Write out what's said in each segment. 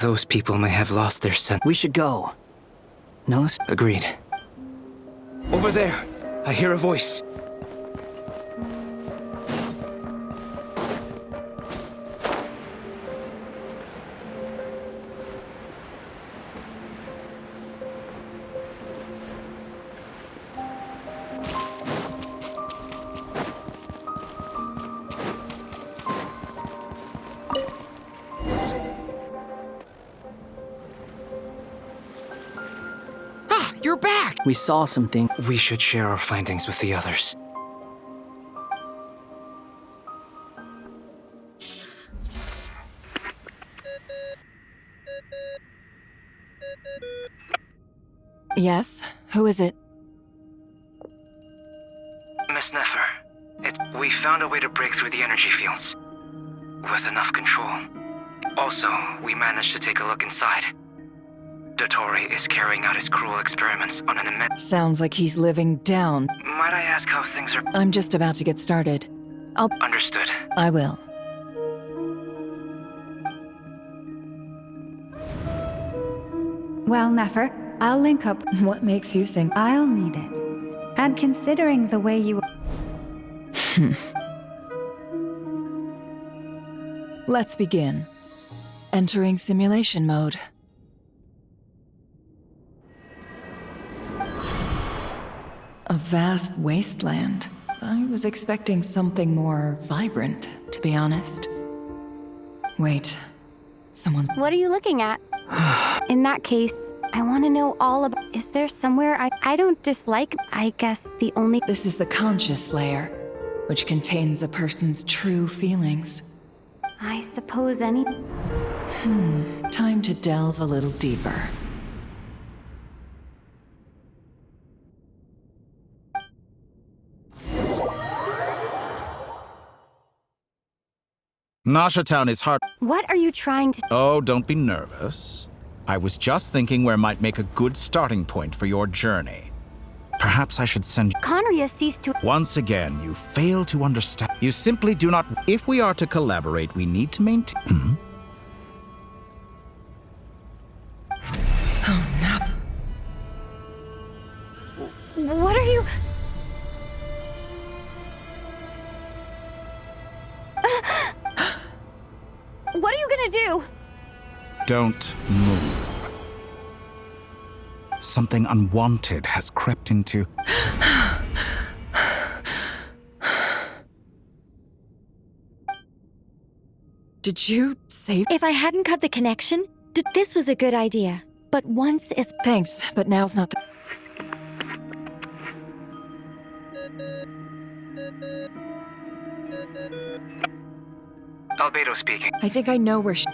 Those people may have lost their sense. We should go. No? Agreed. Over there! I hear a voice. You're back! We saw something. We should share our findings with the others. Yes? Who is it? Miss Nefer, we found a way to break through the energy fields. With enough control. Also, we managed to take a look inside. Dotori is carrying out his cruel experiments on an immense... Sounds like he's living down. Might I ask how things are... I'm just about to get started. Understood. I will. Well, Nefer, I'll link up. What makes you think? I'll need it. And considering the way you... Let's begin. Entering simulation mode. A vast wasteland. I was expecting something more vibrant, to be honest. Wait, someone's... What are you looking at? In that case, I want to know all about... Is there somewhere I don't dislike? I guess the only... This is the conscious layer, which contains a person's true feelings. I suppose any... Time to delve a little deeper. Nasha Town is hard. What are you trying to... Oh, don't be nervous. I was just thinking where might make a good starting point for your journey. Perhaps I should send you... Conria ceased to... Once again, you fail to understand. You simply do not... If we are to collaborate, we need to maintain... Oh no. What are you... What are you gonna do? Don't move. Something unwanted has crept into... Did you save... If I hadn't cut the connection, this was a good idea. But once is... Thanks, but now's not the... Albedo speaking. I think I know where she...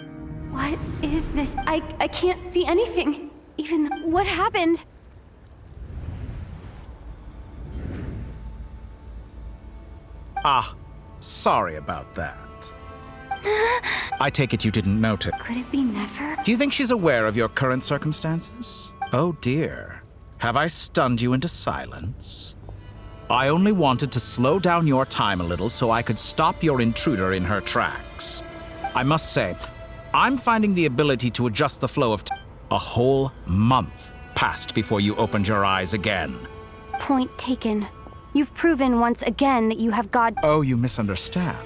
What is this? I can't see anything. Even... What happened? Ah, sorry about that. I take it you didn't notice. Could it be Nefer? Do you think she's aware of your current circumstances? Oh dear. Have I stunned you into silence? I only wanted to slow down your time a little so I could stop your intruder in her tracks. I must say, I'm finding the ability to adjust the flow of a whole month passed before you opened your eyes again. Point taken. You've proven once again that you have God. Oh, you misunderstand.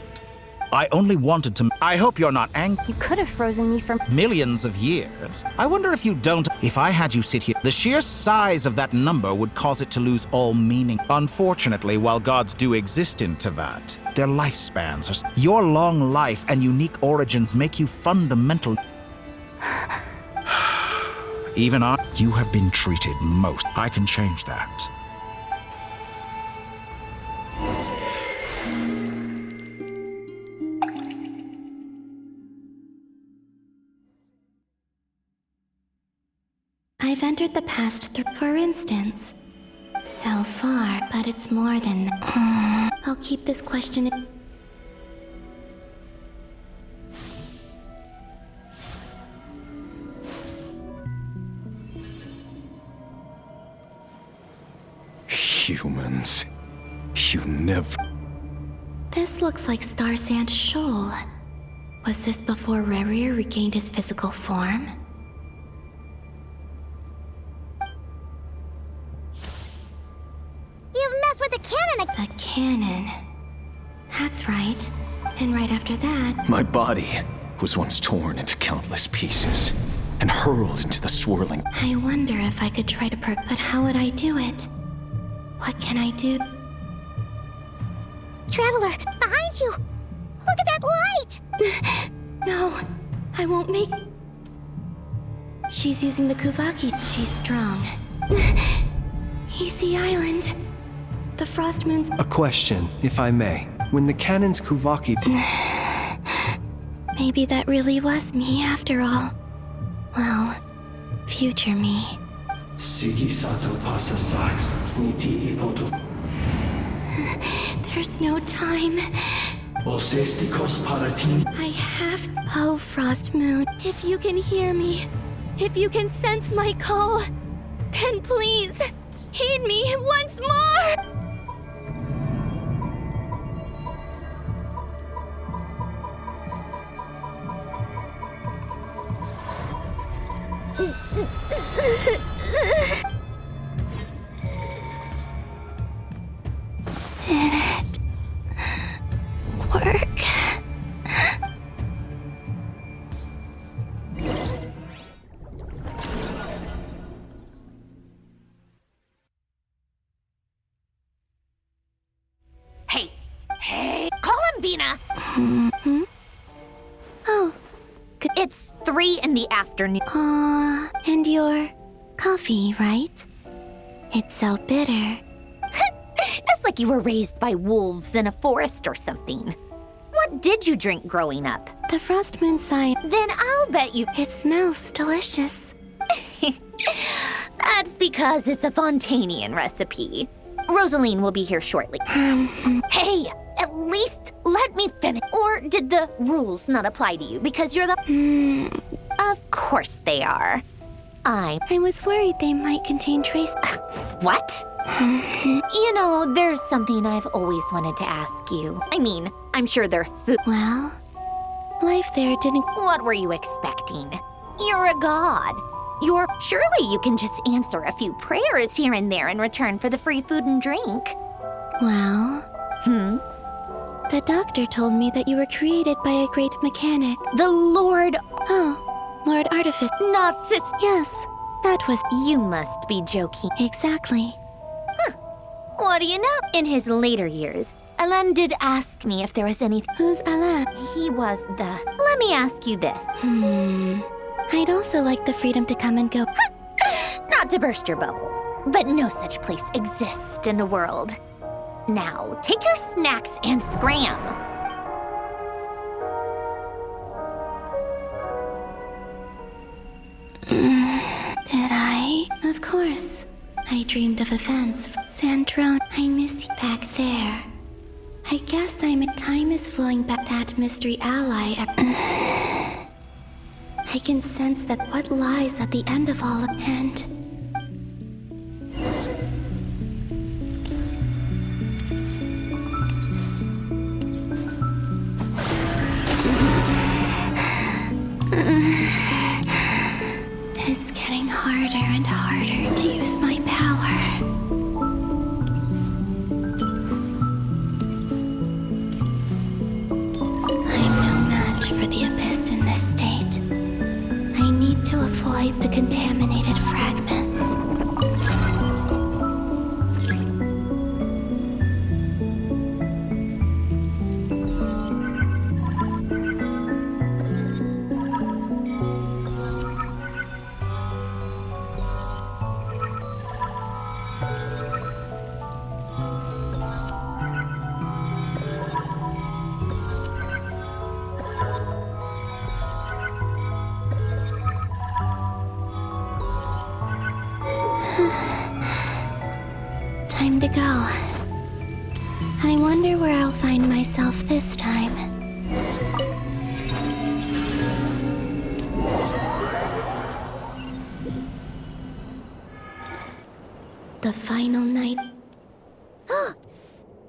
I only wanted to... I hope you're not angry. You could have frozen me for Millions of years. I wonder if you don't... If I had you sit here, the sheer size of that number would cause it to lose all meaning. Unfortunately, while gods do exist in Tevat, their lifespans are... Your long life and unique origins make you fundamental... Even you have been treated most... I can change that. I've entered the past through, for instance. So far, but it's more than that. I'll keep this question... Humans. You never... This looks like Star Sand Shoal. Was this before Rerir regained his physical form? You've messed with the cannon again. The cannon. That's right. And right after that, My body was once torn into countless pieces and hurled into the swirling. I wonder if I could try to but how would I do it? What can I do? Traveler, behind you! Look at that light! No, I won't make... She's using the Kuvaki. She's strong. He's the island. The Frost Moon's... A question, if I may. When the cannon's Kuvaki... Maybe that really was me after all. Well, future me. There's no time. I have... Oh, Frost Moon, if you can hear me, if you can sense my call, then please, heed me once more! Did it work? Hey, call him, Bina! Oh, It's 3 in the afternoon. and your coffee, right? It's so bitter. It's like you were raised by wolves in a forest or something. What did you drink growing up? The Frost Moon sign. Then I'll bet you... It smells delicious. That's because it's a Fontanian recipe. Rosaline will be here shortly. Hey, at least let me finish. Or did the rules not apply to you because you're the... Of course they are. I was worried they might contain trace... What? You know, there's something I've always wanted to ask you. I mean, I'm sure they're food... Well, life there didn't... What were you expecting? You're a god. Surely you can just answer a few prayers here and there in return for the free food and drink. Well... The doctor told me that you were created by a great mechanic. The Lord... Oh, Lord Artifice. Not sis... Yes, that was... You must be joking. Exactly. What do you know? In his later years, Alan did ask me if there was anything... Who's Alan? He was the... Let me ask you this. I'd also like the freedom to come and go. Not to burst your bubble, but no such place exists in the world. Now, take your snacks and scram. Did I? Of course. I dreamed of a fence. Sandrone, I miss you back there. I guess time is flowing back that mystery ally. I can sense that what lies at the end of all and... It's getting harder and harder to use my power. I'm no match for the abyss in this state. I need to avoid the contaminated fragments. Time to go. I wonder where I'll find myself this time. The final night. Or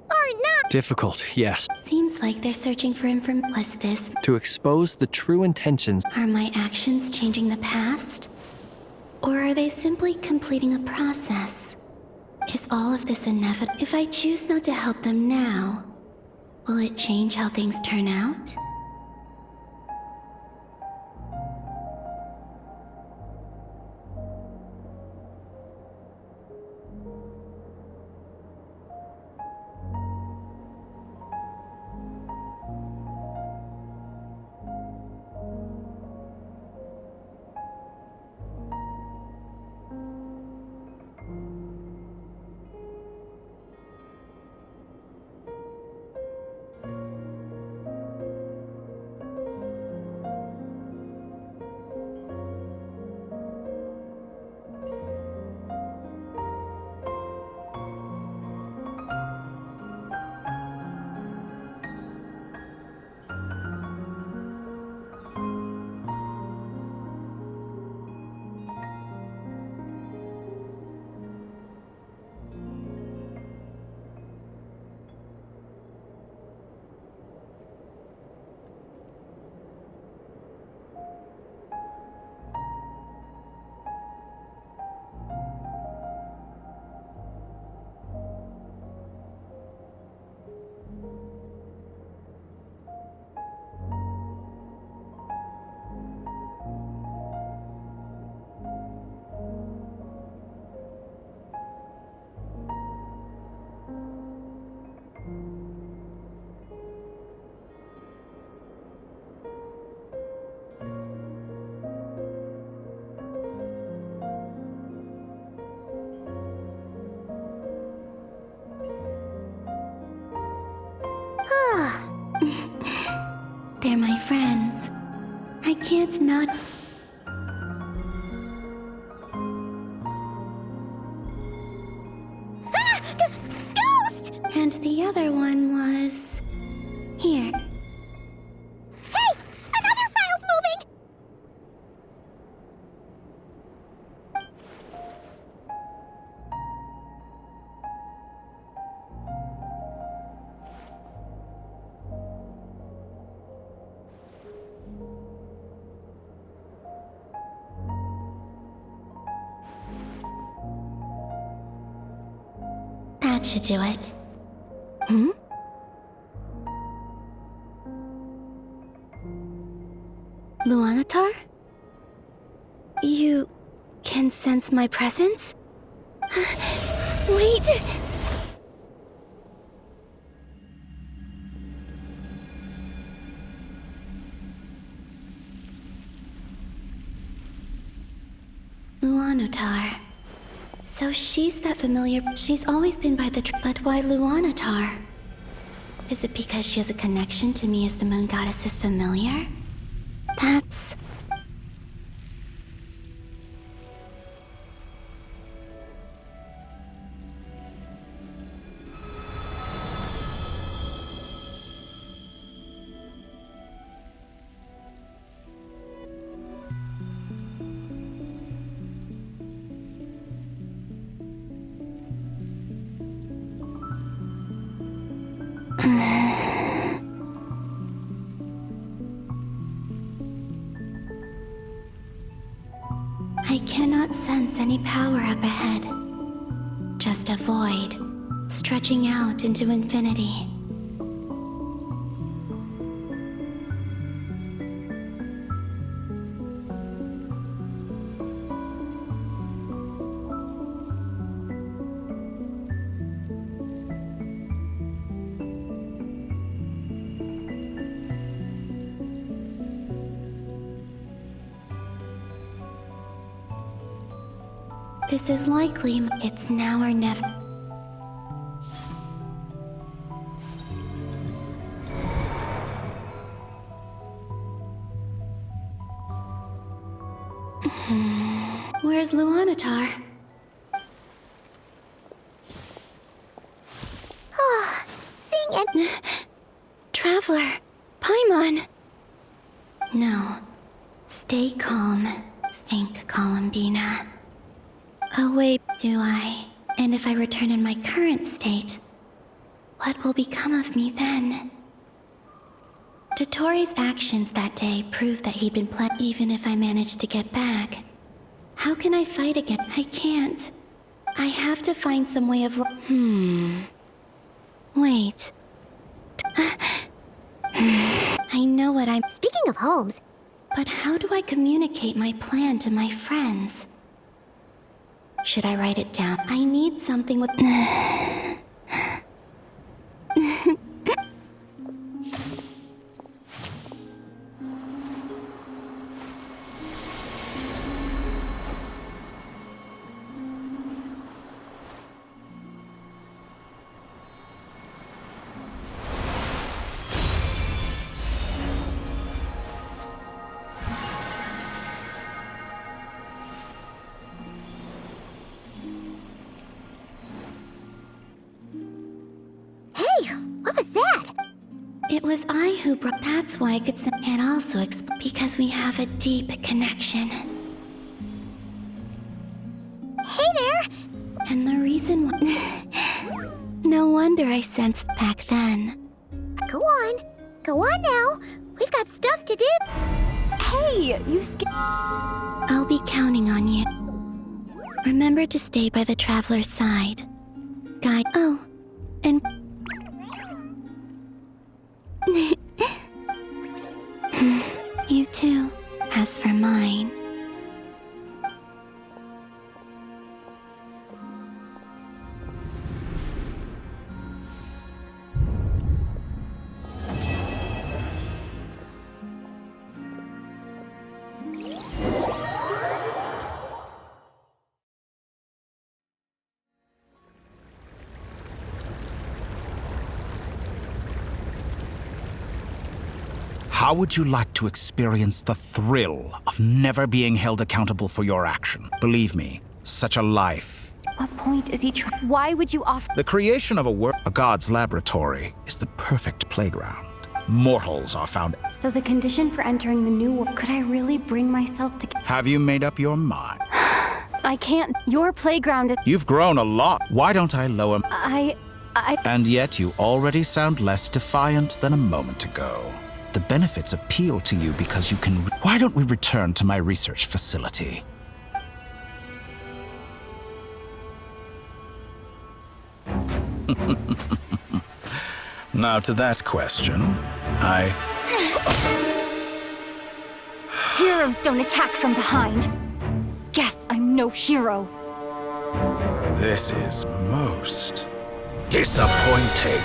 not. Difficult, yes. Seems like they're searching for information. Was this? To expose the true intentions. Are my actions changing the past? Or are they simply completing a process? Is all of this inevitable? If I choose not to help them now, will it change how things turn out? They're my friends. I can't not. Ghost! And the other one was... here. Hey! Another file's moving! That should do it. Hmm? Luanatar? You can sense my presence? Wait! Luanatar. So she's that familiar. She's always been by the. But why Luanatar? Is it because she has a connection to me as the moon goddess's familiar? That's. I cannot sense any power up ahead. Just a void, stretching out into infinity. This is likely. It's now or never. Where's Luanatar? Oh, seeing it. Traveler, Paimon. No. Stay calm. Think, Columbina. Oh wait, do I? And if I return in my current state, What will become of me then? Dotori's actions that day prove that he'd been even if I managed to get back. How can I fight again? I can't. I have to find some way of... Wait. I know what I'm... Speaking of homes... But how do I communicate my plan to my friends? Should I write it down? I need something with... It was I who brought... That's why I could send... And also because we have a deep connection. Hey there! And the reason why... No wonder I sensed back then. Go on. Go on now. We've got stuff to do. Hey, you I'll be counting on you. Remember to stay by the traveler's side. Guide... Oh, and... You too. As for mine... How would you like to experience the thrill of never being held accountable for your action? Believe me, such a life. What point is he trying? Why would you offer? The creation of a god's laboratory is the perfect playground. Mortals are found. So the condition for entering the new world, could I really bring myself to... Have you made up your mind? I can't. Your playground is... You've grown a lot. Why don't I lower... And yet you already sound less defiant than a moment ago. The benefits appeal to you because you can... Why don't we return to my research facility? Now to that question, Heroes don't attack from behind. Guess I'm no hero. This is most disappointing.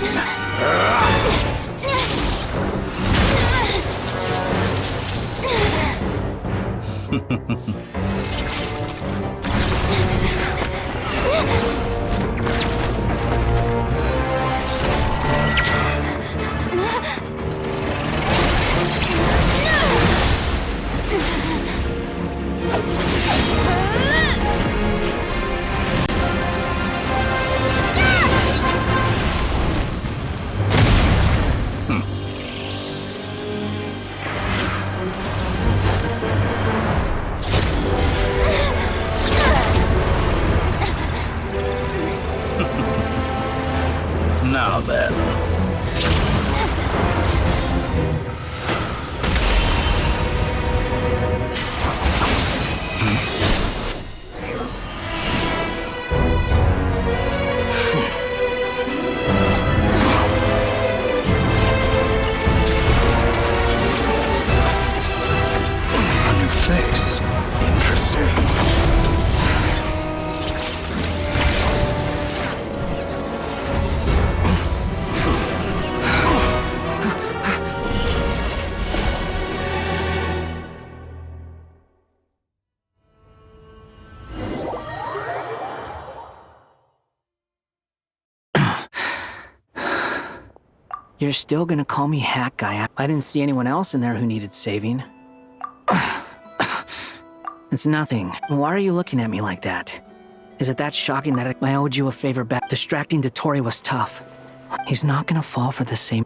Now then. A new face. Interesting. You're still gonna call me Hack Guy? I didn't see anyone else in there who needed saving. It's nothing. Why are you looking at me like that? Is it that shocking that I owed you a favor back? Distracting Dotori was tough. He's not gonna fall for the same...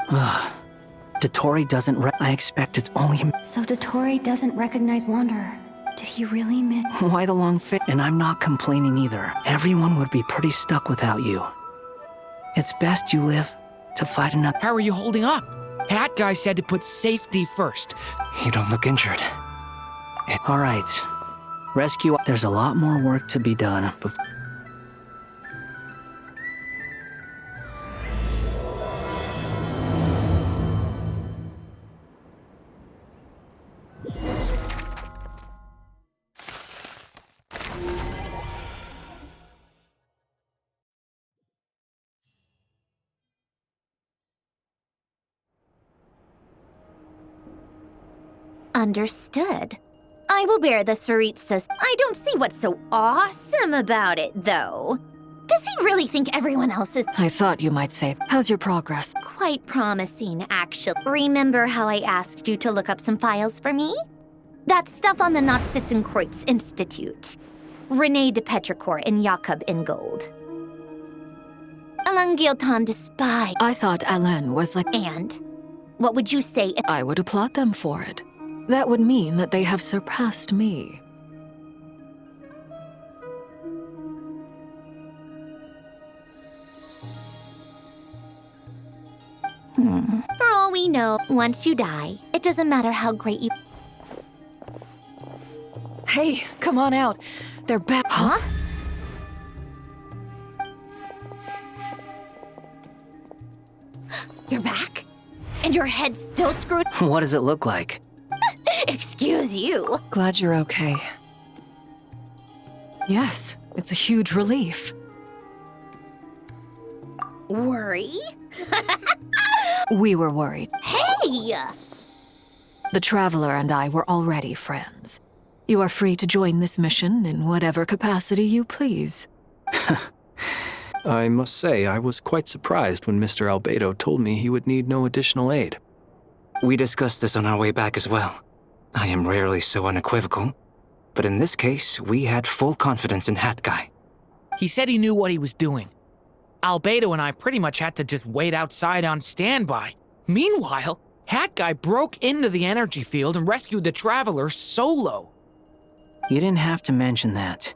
Dotori doesn't I expect it's only him. So Dotori doesn't recognize Wanderer. Did he really miss... Why the long fit? And I'm not complaining either. Everyone would be pretty stuck without you. It's best you live to fight another. How are you holding up? Hat Guy said to put safety first. You don't look injured. All right. Rescue. There's a lot more work to be done before. Understood. I will bear the Saritsas. I don't see what's so awesome about it, though. Does he really think everyone else is I thought you might say, how's your progress? quite promising, actually? Remember how I asked you to look up some files for me? That stuff on the Nazi-Kreuz Institute. René de Petrichor and Jakob Ingold. Alain Guilton de Spy. I thought Alain was like... And? What would you say if... I would applaud them for it. That would mean that they have surpassed me. For all we know, once you die, it doesn't matter how great you... Hey, come on out. They're back. Huh? You're back? And your head's still screwed? What does it look like? Excuse you. Glad you're okay. Yes, it's a huge relief. Worry? We were worried. Hey! The Traveler and I were already friends. You are free to join this mission in whatever capacity you please. I must say, I was quite surprised when Mr. Albedo told me he would need no additional aid. We discussed this on our way back as well. I am rarely so unequivocal, but in this case, we had full confidence in Hat Guy. He said he knew what he was doing. Albedo and I pretty much had to just wait outside on standby. Meanwhile, Hat Guy broke into the energy field and rescued the Traveler solo. You didn't have to mention that.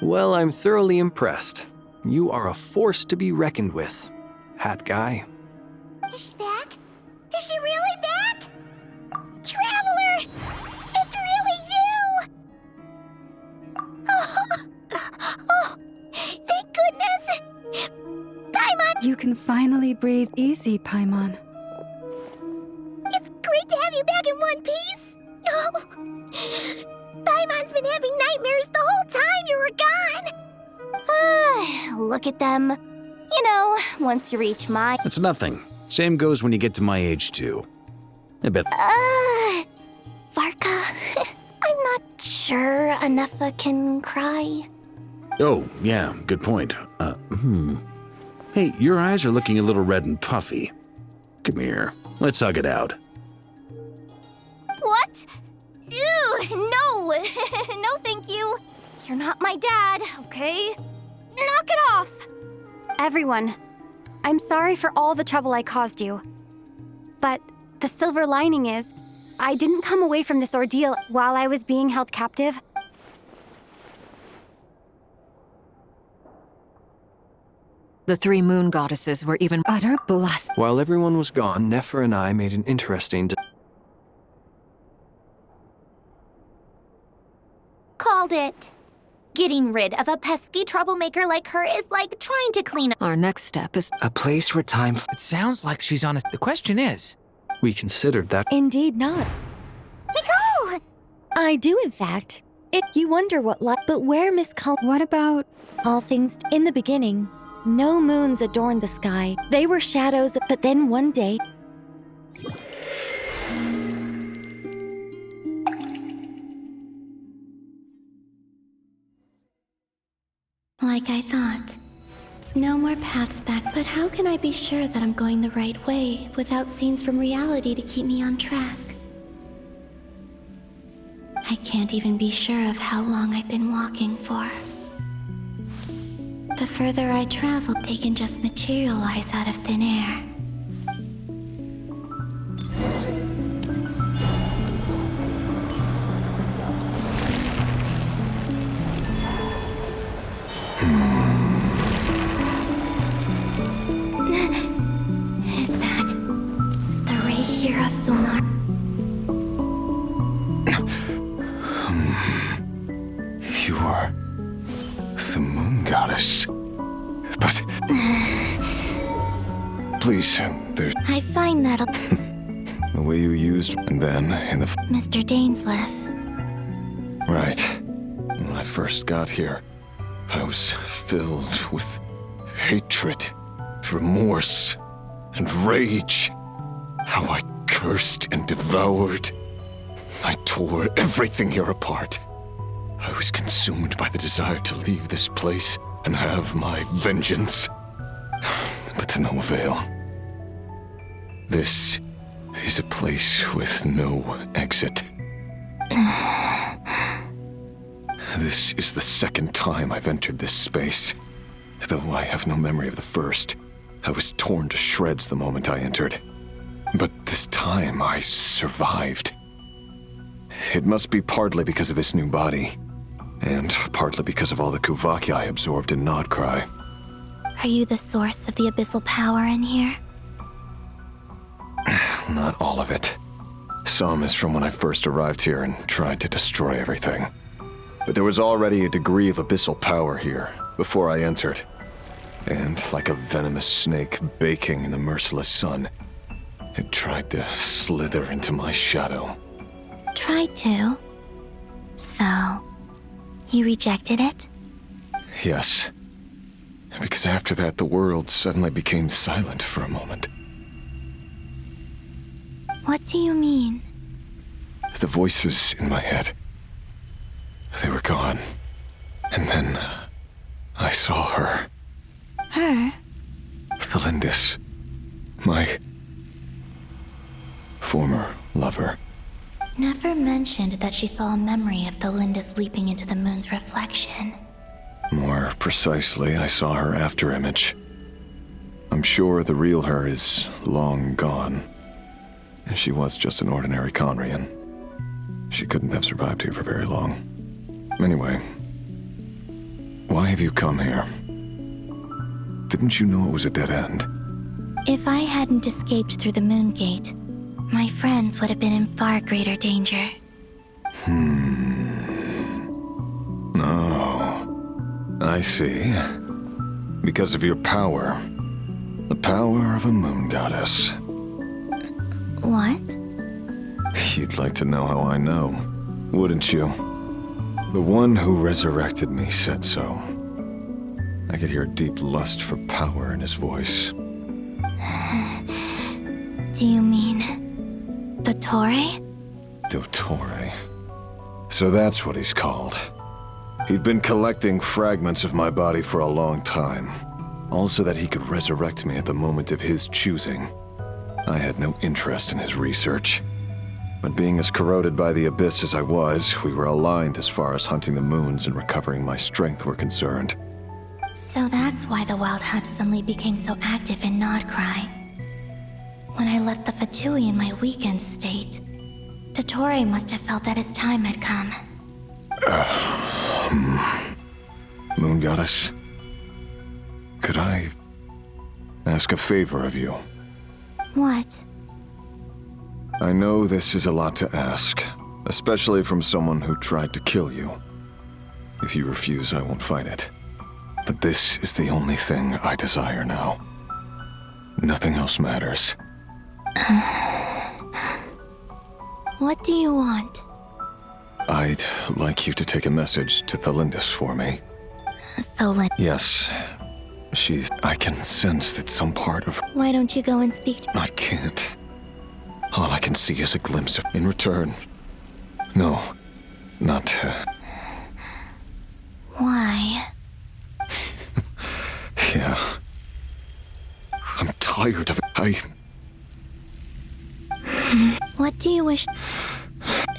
Well, I'm thoroughly impressed. You are a force to be reckoned with, Hat Guy. Is she back? Is she really back? Traveler! It's really you! Oh, thank goodness! Paimon! You can finally breathe easy, Paimon. It's great to have you back in one piece! Oh, Paimon's been having nightmares the whole time you were gone! Look at them. You know, once you reach my... It's nothing. Same goes when you get to my age, too. I bet... Varka, I'm not sure Anefa can cry. Oh, yeah, good point. Hey, your eyes are looking a little red and puffy. Come here. Let's hug it out. What? Ew, no. No, thank you. You're not my dad, okay? Knock it off! Everyone, I'm sorry for all the trouble I caused you. But the silver lining is, I didn't come away from this ordeal while I was being held captive. The three moon goddesses were even Utter blast. While everyone was gone, Nefer and I made an interesting... Called it. Getting rid of a pesky troublemaker like her is like trying to clean up. Our next step is A place where time... It sounds like she's on a... The question is... We considered that... Indeed not. Nicole! I do, in fact. You wonder what but where Miss What about... All things in the beginning, no moons adorned the sky. They were shadows, but then one day... Like I thought. No more paths back, but how can I be sure that I'm going the right way without scenes from reality to keep me on track? I can't even be sure of how long I've been walking for. The further I travel, they can just materialize out of thin air. You are the moon goddess. But please, there's I find that the way you used, and then in the Mr. Dainsleif. right. When I first got here, I was filled with hatred, remorse, and rage. How I cursed and devoured. I tore everything here apart. I was consumed by the desire to leave this place and have my vengeance. But to no avail. This is a place with no exit. This is the second time I've entered this space. Though I have no memory of the first. I was torn to shreds the moment I entered. But this time I survived. It must be partly because of this new body, and partly because of all the Kuvaki I absorbed in Nodcry. Are you the source of the abyssal power in here? Not all of it. Some is from when I first arrived here and tried to destroy everything. But there was already a degree of abyssal power here before I entered. And like a venomous snake baking in the merciless sun, it tried to slither into my shadow. Tried to. So, you rejected it? Yes. Because after that, the world suddenly became silent for a moment. What do you mean? The voices in my head, they were gone. And then I saw her. Her? Thalindis. My former lover. Never mentioned that she saw a memory of Thalindis leaping into the moon's reflection. More precisely, I saw her afterimage. I'm sure the real her is long gone. She was just an ordinary Conrian. She couldn't have survived here for very long. Anyway, why have you come here? Didn't you know it was a dead end? If I hadn't escaped through the moon gate, my friends would have been in far greater danger. Oh, I see. Because of your power. The power of a moon goddess. What? You'd like to know how I know, wouldn't you? The one who resurrected me said so. I could hear a deep lust for power in his voice. Do you mean... Dottore? Dottore. So that's what he's called. He'd been collecting fragments of my body for a long time. All so that he could resurrect me at the moment of his choosing. I had no interest in his research. But being as corroded by the abyss as I was, we were aligned as far as hunting the moons and recovering my strength were concerned. So that's why the Wild Hunt suddenly became so active in Nodcry. When I left the Fatui in my weakened state, Dottore must have felt that his time had come. Moon Goddess, could I ask a favor of you? What? I know this is a lot to ask, especially from someone who tried to kill you. If you refuse, I won't fight it. But this is the only thing I desire now. Nothing else matters. What do you want? I'd like you to take a message to Thalindis for me. Tholin. Yes. I can sense that some part of... Why don't you go and speak to... I can't. All I can see is a glimpse of... In return... No. Not... Why? Yeah. I'm tired of it. What do you wish...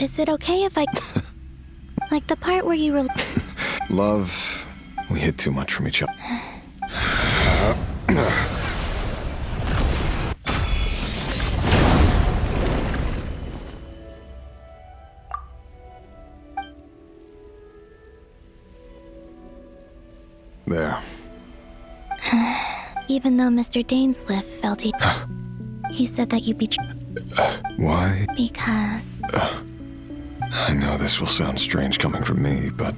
Is it okay if I... Like the part where you were... Love... We hid too much from each other. There. Even though Mr. Dainsleif felt he said that you betrayed... Why? Because... I know this will sound strange coming from me, but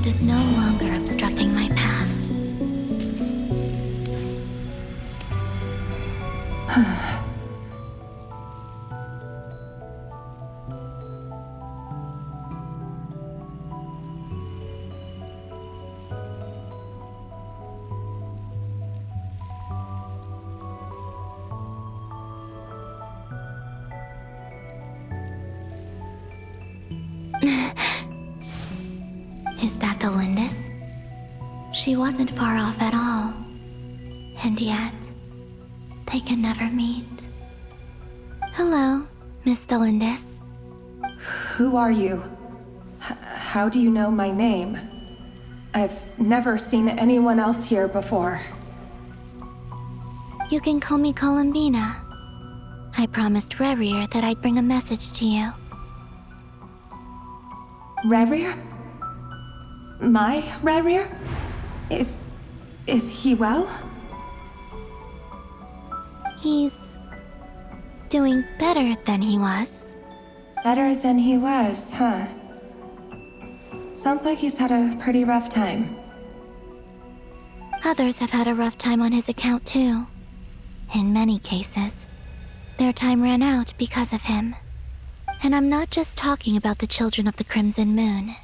path is no longer obstructing my path. Is that the Lindis? She wasn't far off at all. And yet, they can never meet. Hello, Miss the Lindis. Who are you? How do you know my name? I've never seen anyone else here before. You can call me Columbina. I promised Rerir that I'd bring a message to you. Rerir? My Rerir? Is he well? He's doing better than he was. Better than he was, huh? Sounds like he's had a pretty rough time. Others have had a rough time on his account too. In many cases, their time ran out because of him. And I'm not just talking about the children of the Crimson Moon.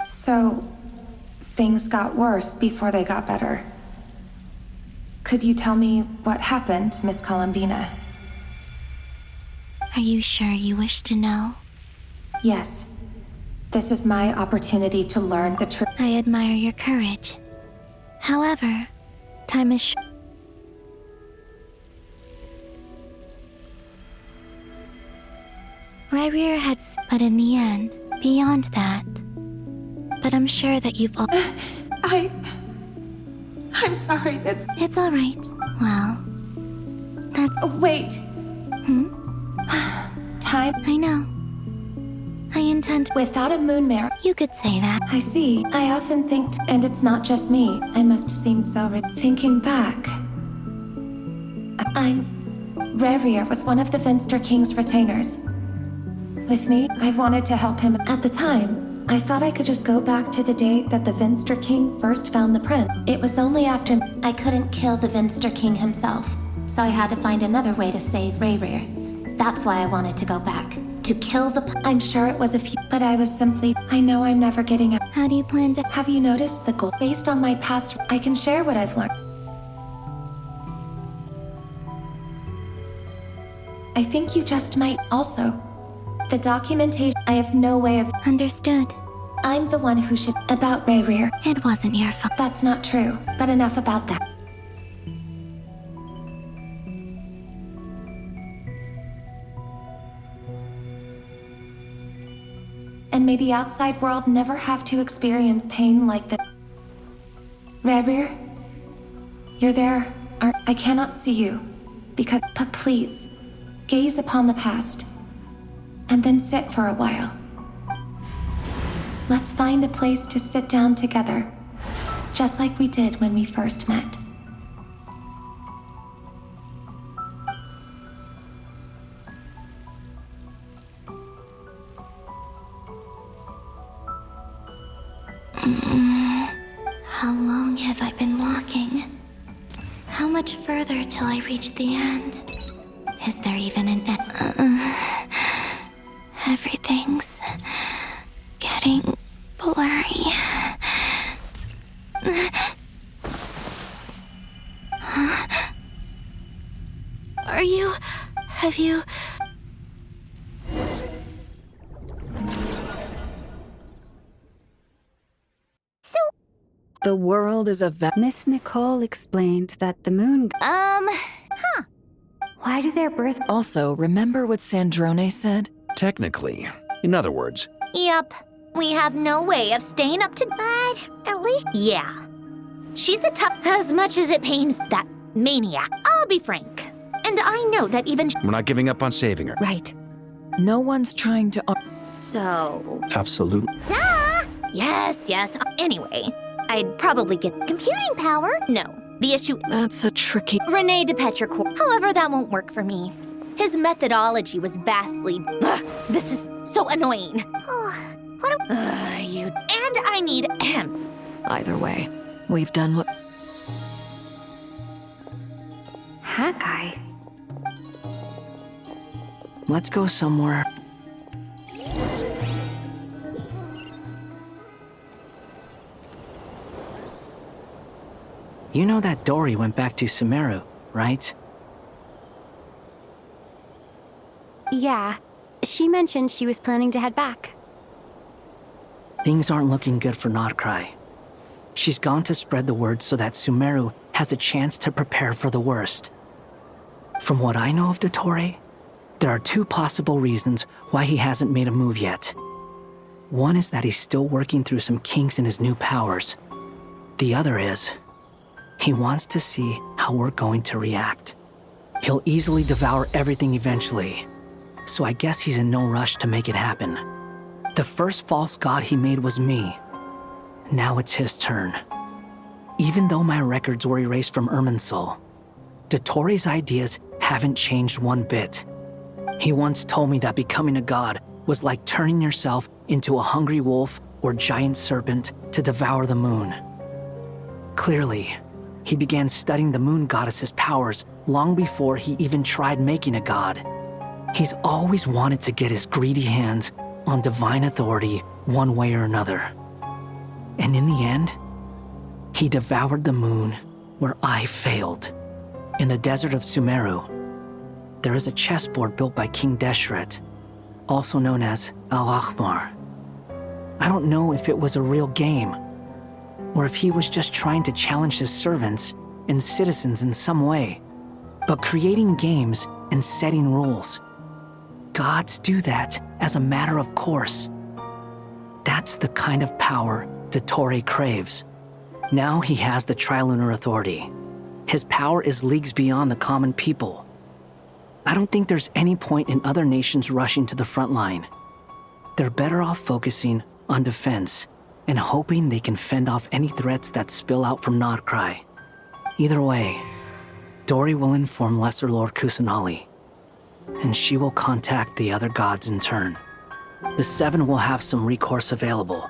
So, things got worse before they got better. Could you tell me what happened, Miss Columbina? Are you sure you wish to know? Yes. This is my opportunity to learn the truth. I admire your courage. However, time is Rerir had but in the end, beyond that. But I'm sure that you've all I'm sorry, Miss. It's all right. Well, that's wait. Time? I know. I intend without a moon mare. You could say that. I see. I often think, and it's not just me. I must seem so thinking back. Rerir was one of the Venster King's retainers. With me, I wanted to help him. At the time, I thought I could just go back to the day that the Venster King first found the prince. It was only after I couldn't kill the Venster King himself, so I had to find another way to save Rerir. That's why I wanted to go back. To kill the I'm sure it was a few, but I was simply, I know I'm never getting out. How do you plan to? Have you noticed the goal? Based on my past, I can share what I've learned. I think you just might also. The documentation, I have no way of. Understood. I'm the one who should. About Rerir. It wasn't your fault. That's not true, but enough about that. And may the outside world never have to experience pain like that. Rerir, you're there. I cannot see you. But please, gaze upon the past. And then sit for a while. Let's find a place to sit down together. Just like we did when we first met. How long have I been walking? How much further till I reach the end? Is there even an end? Everything's getting blurry. Have you... The world is a Miss Nicole explained that the moon... Why do their birth... Also, remember what Sandrone said? Technically. In other words. Yep. We have no way of staying up to... But at least... Yeah. She's a tough... As much as it pains that maniac, I'll be frank. And I know that even... We're not giving up on saving her. Right. No one's trying to... So... Absolutely. Duh! Yes. Anyway, I'd probably get computing power. No. The issue... That's a tricky... Rene de Petrichor. However, that won't work for me. His methodology was vastly... Ugh, this is so annoying. You. And I need him. Either way, we've done what. Hat guy. Let's go somewhere. You know that Dory went back to Sumeru, right? Yeah. She mentioned she was planning to head back. Things aren't looking good for Notcry. She's gone to spread the word so that Sumeru has a chance to prepare for the worst. From what I know of Dottore, there are two possible reasons why he hasn't made a move yet. One is that he's still working through some kinks in his new powers. The other is, he wants to see how we're going to react. He'll easily devour everything eventually, so I guess he's in no rush to make it happen. The first false god he made was me. Now it's his turn. Even though my records were erased from Irminsul, Dottore's ideas haven't changed one bit. He once told me that becoming a god was like turning yourself into a hungry wolf or giant serpent to devour the moon. Clearly, he began studying the moon goddess's powers long before he even tried making a god. He's always wanted to get his greedy hands on divine authority one way or another. And in the end, he devoured the moon where I failed. In the desert of Sumeru, there is a chessboard built by King Deshret, also known as Al-Ahmar. I don't know if it was a real game, or if he was just trying to challenge his servants and citizens in some way. But creating games and setting rules, gods do that as a matter of course. That's the kind of power Dottore craves. Now he has the Trilunar Authority. His power is leagues beyond the common people. I don't think there's any point in other nations rushing to the front line. They're better off focusing on defense and hoping they can fend off any threats that spill out from Notcry. Either way, Dory will inform Lesser Lord Kusanali, and she will contact the other gods in turn. The Seven will have some recourse available.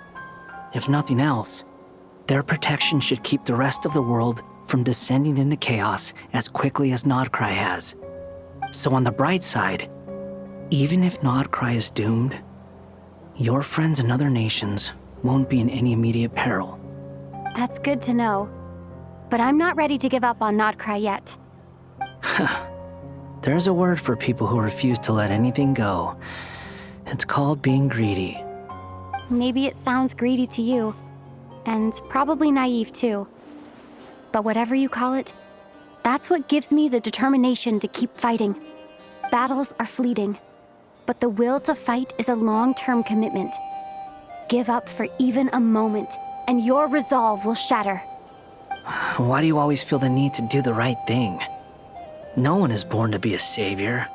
If nothing else, their protection should keep the rest of the world from descending into chaos as quickly as Notcry has. So on the bright side, even if Notcry is doomed, your friends in other nations won't be in any immediate peril. That's good to know. But I'm not ready to give up on Notcry yet. There's a word for people who refuse to let anything go. It's called being greedy. Maybe it sounds greedy to you, and probably naive too. But whatever you call it, that's what gives me the determination to keep fighting. Battles are fleeting, but the will to fight is a long-term commitment. Give up for even a moment, and your resolve will shatter. Why do you always feel the need to do the right thing? No one is born to be a savior.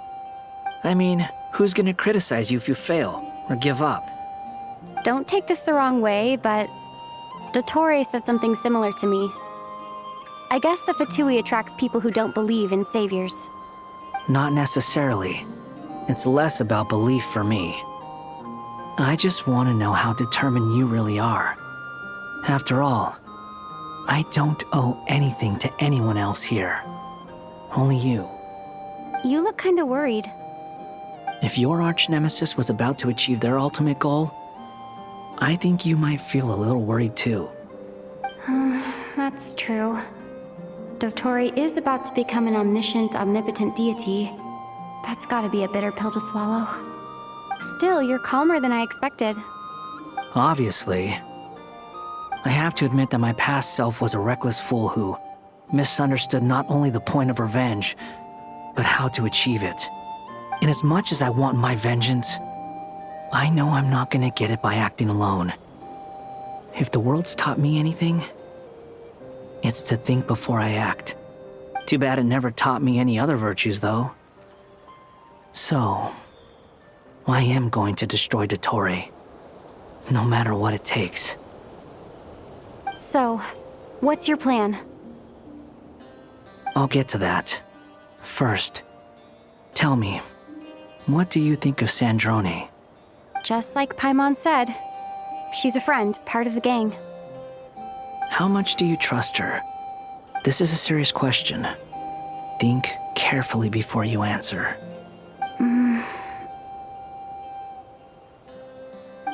I mean, who's gonna criticize you if you fail or give up? Don't take this the wrong way, but Dottore said something similar to me. I guess the Fatui attracts people who don't believe in saviors. Not necessarily. It's less about belief for me. I just want to know how determined you really are. After all, I don't owe anything to anyone else here. Only you. You look kinda worried. If your arch-nemesis was about to achieve their ultimate goal, I think you might feel a little worried too. That's true. Dottore is about to become an omniscient, omnipotent deity. That's gotta be a bitter pill to swallow. Still, you're calmer than I expected. Obviously. I have to admit that my past self was a reckless fool who misunderstood not only the point of revenge, but how to achieve it. And as much as I want my vengeance, I know I'm not gonna get it by acting alone. If the world's taught me anything, it's to think before I act. Too bad it never taught me any other virtues, though. So, I am going to destroy Dottore, no matter what it takes. So, what's your plan? I'll get to that. First, tell me, what do you think of Sandrone? Just like Paimon said, She's a friend, part of the gang. How much do you trust her? This is a serious question. Think carefully before you answer.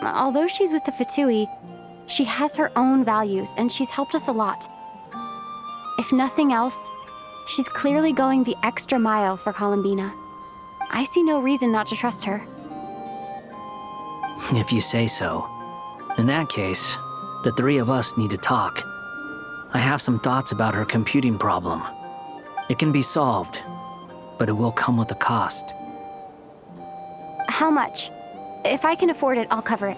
Although she's with the Fatui, she has her own values, and she's helped us a lot. If nothing else, she's clearly going the extra mile for Columbina. I see no reason not to trust her. If you say so. In that case, the three of us need to talk. I have some thoughts about her computing problem. It can be solved, but it will come with a cost. How much? If I can afford it, I'll cover it.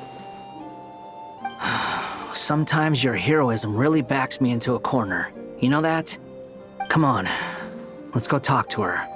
Sometimes your heroism really backs me into a corner. You know that? Come on, let's go talk to her.